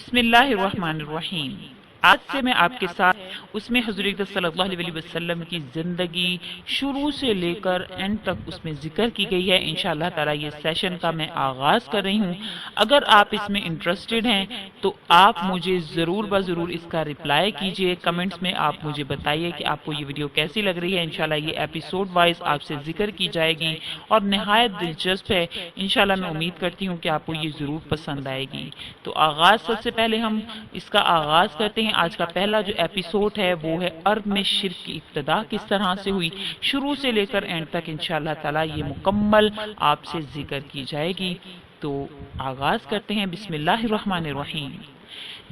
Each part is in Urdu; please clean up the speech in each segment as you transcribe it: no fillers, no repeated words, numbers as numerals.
بسم اللہ الرحمن الرحیم۔ آج سے میں آپ کے ساتھ اس میں حضور اقدس صلی اللہ علیہ وسلم کی زندگی شروع سے لے کر اینڈ تک اس میں ذکر کی گئی ہے۔ انشاءاللہ تعالی یہ سیشن کا میں آغاز کر رہی ہوں۔ اگر آپ اس میں انٹرسٹڈ ہیں تو آپ مجھے ضرور بضرور اس کا رپلائی کیجئے، کمنٹس میں آپ مجھے بتائیے کہ آپ کو یہ ویڈیو کیسی لگ رہی ہے۔ انشاءاللہ یہ ایپیسوڈ وائز آپ سے ذکر کی جائے گی اور نہایت دلچسپ ہے۔ انشاءاللہ میں امید کرتی ہوں کہ آپ کو یہ ضرور پسند آئے گی۔ تو آغاز سب سے پہلے ہم اس کا آغاز کرتے ہیں۔ آج کا پہلا جو ایپیسوڈ ہے وہ ہے عرب میں شرک کی ابتدا کس طرح سے ہوئی، شروع سے لے کر اینڈ تک انشاءاللہ تعالی یہ مکمل آپ سے ذکر کی جائے گی۔ تو آغاز کرتے ہیں۔ بسم اللہ الرحمن الرحیم۔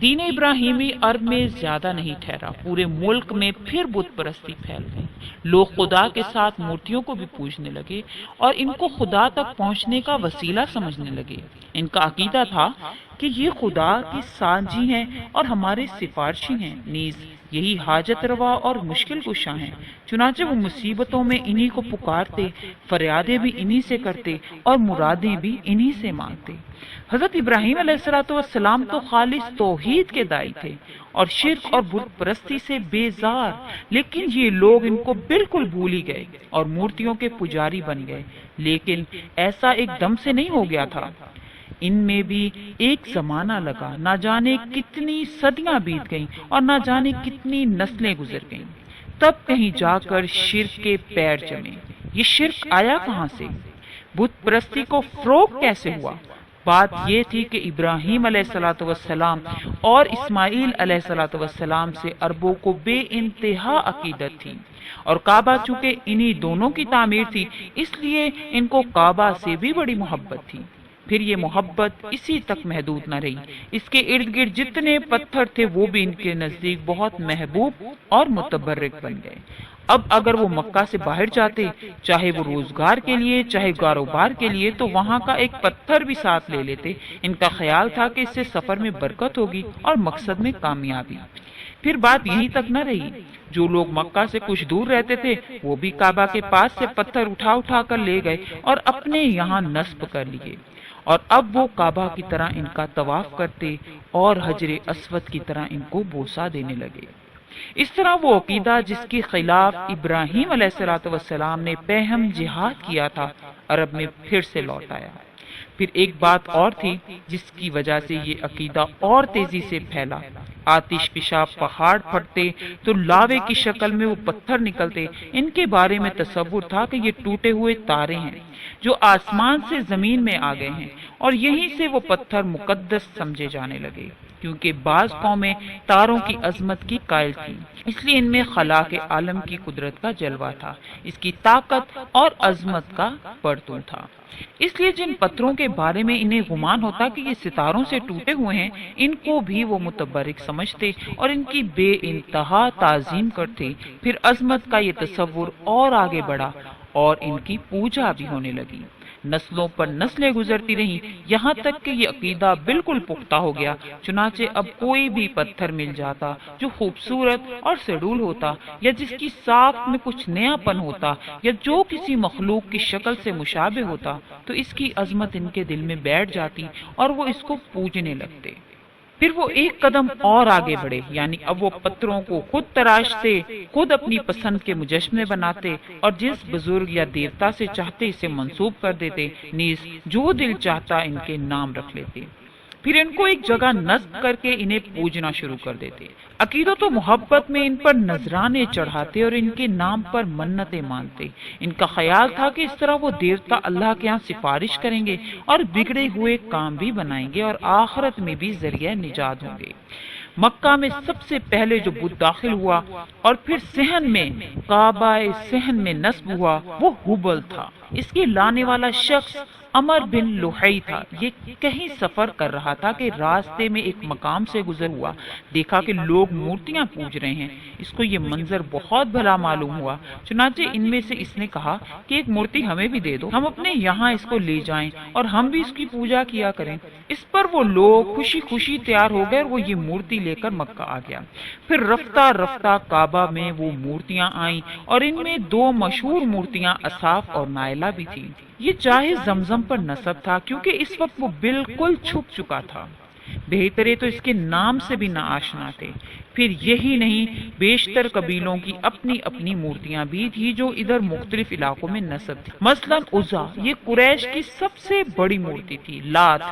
دین ابراہیمی عرب میں زیادہ نہیں ٹھہرا، پورے ملک میں پھر بت پرستی پھیل گئی۔ لوگ خدا کے ساتھ مورتیوں کو بھی پوجنے لگے اور ان کو خدا تک پہنچنے کا وسیلہ سمجھنے لگے۔ ان کا عقیدہ تھا کہ یہ خدا کی سانجی ہیں اور ہمارے سفارشی ہیں، نیز یہی حاجت روا اور مشکل کشا ہیں۔ چنانچہ وہ مصیبتوں میں انہی کو پکارتے، فریادیں بھی انہی سے کرتے اور مرادیں بھی انہی سے مانگتے۔ حضرت ابراہیم علیہ السلام تو خالص توحید کے داعی تھے اور شرک اور بت پرستی سے بیزار، لیکن یہ لوگ ان کو بالکل بھول ہی گئے اور مورتیوں کے پجاری بن گئے۔ لیکن ایسا ایک دم سے نہیں ہو گیا تھا، ان میں بھی ایک زمانہ لگا، نہ جانے کتنی صدیاں بیت گئیں اور نہ جانے کتنی نسلیں گزر گئیں، تب کہیں جا کر شرک کے پیر جمے۔ یہ شرک آیا کہاں سے؟ بت پرستی کو فروغ کیسے ہوا؟ بات یہ تھی کہ ابراہیم علیہ السلام اور اسماعیل علیہ السلام سے عربوں کو بے انتہا عقیدت تھی، اور کعبہ چونکہ انہی دونوں کی تعمیر تھی اس لیے ان کو کعبہ سے بھی بڑی محبت تھی۔ پھر یہ محبت اسی تک محدود نہ رہی، اس کے ارد گرد جتنے پتھر تھے وہ بھی ان کے نزدیک بہت محبوب اور متبرک بن گئے۔ اب اگر وہ مکہ سے باہر جاتے، چاہے وہ روزگار کے لیے چاہے کاروبار کے لیے، تو وہاں کا ایک پتھر بھی ساتھ لے لیتے۔ ان کا خیال تھا کہ اس سے سفر میں برکت ہوگی اور مقصد میں کامیابی۔ پھر بات یہیں تک نہ رہی، جو لوگ مکہ سے کچھ دور رہتے تھے وہ بھی کعبہ کے پاس سے پتھر اٹھا اٹھا کر لے گئے اور اپنے یہاں نصب کر لیے، اور اب وہ کعبہ کی طرح ان کا طواف کرتے اور حجر اسود کی طرح ان کو بوسہ دینے لگے۔ اس طرح وہ عقیدہ جس کے خلاف ابراہیم علیہ السلام نے پیہم جہاد کیا تھا، عرب میں پھر سے لوٹ آیا۔ پھر ایک بات اور تھی جس کی وجہ سے یہ عقیدہ اور تیزی سے پھیلا۔ آتش فشاں پہاڑ پھٹتے تو لاوے کی شکل میں وہ پتھر نکلتے۔ ان کے بارے میں تصور تھا کہ یہ ٹوٹے ہوئے تارے ہیں جو آسمان سے زمین میں آ گئے ہیں، اور یہیں سے وہ پتھر مقدس سمجھے جانے لگے، کیونکہ بعض قومیں تاروں کی عظمت کی قائل تھیں، اس لیے ان میں خلاق عالم کی قدرت کا جلوہ تھا، اس کی طاقت اور عظمت کا پرتو تھا۔ اس لیے جن پتھروں کے بارے میں انہیں گمان ہوتا کہ یہ ستاروں سے ٹوٹے ہوئے ہیں، ان کو بھی وہ متبرک سمجھتے اور ان کی بے انتہا تعظیم کرتے۔ پھر عظمت کا یہ تصور اور آگے بڑھا اور ان کی پوجا بھی ہونے لگی۔ نسلوں پر نسلیں گزرتی رہیں، یہاں تک کہ یہ عقیدہ بالکل پختہ ہو گیا۔ چنانچہ اب کوئی بھی پتھر مل جاتا جو خوبصورت اور سڈول ہوتا، یا جس کی ساخت میں کچھ نیا پن ہوتا، یا جو کسی مخلوق کی شکل سے مشابہ ہوتا، تو اس کی عظمت ان کے دل میں بیٹھ جاتی اور وہ اس کو پوجنے لگتے۔ پھر وہ ایک قدم اور آگے بڑھے، یعنی اب وہ پتھروں کو خود تراشتے، خود اپنی پسند کے مجسمے بناتے اور جس بزرگ یا دیوتا سے چاہتے اسے منسوب کر دیتے، نیز جو دل چاہتا ان کے نام رکھ لیتے۔ پھر ان کو ایک جگہ نصب کر کے انہیں پوجنا شروع کر دیتے۔ عقیدت و محبت میں ان پر نذرانے چڑھاتے اور ان کے نام پر منتیں مانتے۔ ان کا خیال تھا کہ اس طرح وہ دیوتا اللہ کے ہاں سفارش کریں گے اور بگڑے ہوئے کام بھی بنائیں گے اور آخرت میں بھی ذریعہ نجات ہوں گے۔ مکہ میں سب سے پہلے جو بت داخل ہوا اور پھر صحن میں کعبہ صحن میں نصب ہوا وہ ہبل تھا۔ اس کے لانے والا شخص عمر بن لحی تھا۔ یہ کہیں سفر کر رہا تھا کہ راستے میں ایک مقام سے گزر ہوا، دیکھا کہ لوگ مورتیاں پوج رہے ہیں۔ اس کو یہ منظر بہت بھلا معلوم ہوا، چنانچہ ان میں سے اس نے کہا کہ ایک مورتی ہمیں بھی دے دو، ہم اپنے یہاں اس کو لے جائیں اور ہم بھی اس کی پوجا کیا کریں۔ اس پر وہ لوگ خوشی خوشی تیار ہو گئے اور وہ یہ مورتی لے کر مکہ آ گیا۔ پھر رفتہ رفتہ کعبہ میں وہ مورتیاں آئیں اور ان میں دو مشہور مورتیاں اصاف اور نائلہ بھی تھیں۔ یہ جاہز زمزم پر نصب تھا کیونکہ اس وقت وہ بالکل چھپ چکا تھا۔ بہترے تو اس کے نام سے بھی نہ آشنا تھے۔ پھر یہی نہیں، بیشتر قبیلوں کی اپنی اپنی مورتیاں بھی تھی جو ادھر مختلف علاقوں میں نصب تھی۔ مثلا عزا یہ قریش کی سب سے بڑی مورتی تھی۔ لات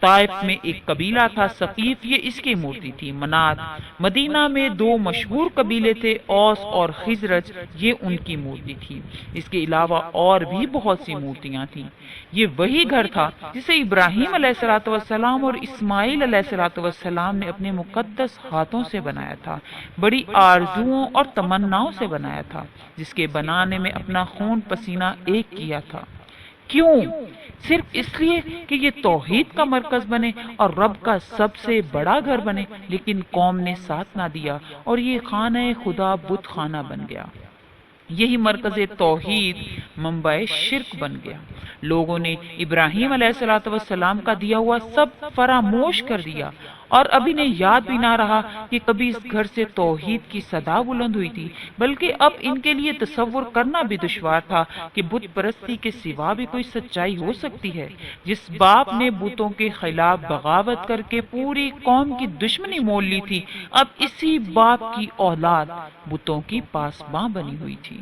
طائف میں ایک قبیلہ تھا ثقیف، یہ اس کی مورتی تھی۔ منات مدینہ میں دو مشہور قبیلے تھے، اوس اور خزرج، یہ ان کی مورتی تھی۔ اس کے علاوہ اور بھی بہت سی مورتیاں تھیں۔ یہ وہی گھر تھا جسے ابراہیم علیہ السلام اور اسماعیل علیہ السلام نے اپنے مقدس ہاتھوں سے بنایا تھا، بڑی آرزوؤں اور تمناؤں سے بنایا تھا، جس کے بنانے میں اپنا خون پسینہ ایک کیا تھا۔ کیوں؟ صرف اس لیے کہ یہ توحید کا مرکز بنے اور رب کا سب سے بڑا گھر بنے، لیکن قوم نے ساتھ نہ دیا اور یہ خانہ خدا بت خانہ بن گیا۔ یہی مرکز توحید منبع شرک بن گیا۔ لوگوں نے ابراہیم علیہ السلام کا دیا ہوا سب فراموش کر دیا، اور اب انہیں یاد بھی نہ رہا کہ کبھی اس گھر سے توحید کی صدا بلند ہوئی تھی، بلکہ اب ان کے لیے تصور کرنا بھی دشوار تھا کہ بت پرستی کے سوا بھی کوئی سچائی ہو سکتی ہے۔ جس باپ نے بتوں کے خلاف بغاوت کر کے پوری قوم کی دشمنی مول لی تھی، اب اسی باپ کی اولاد بتوں کی پاسباں بنی ہوئی تھی۔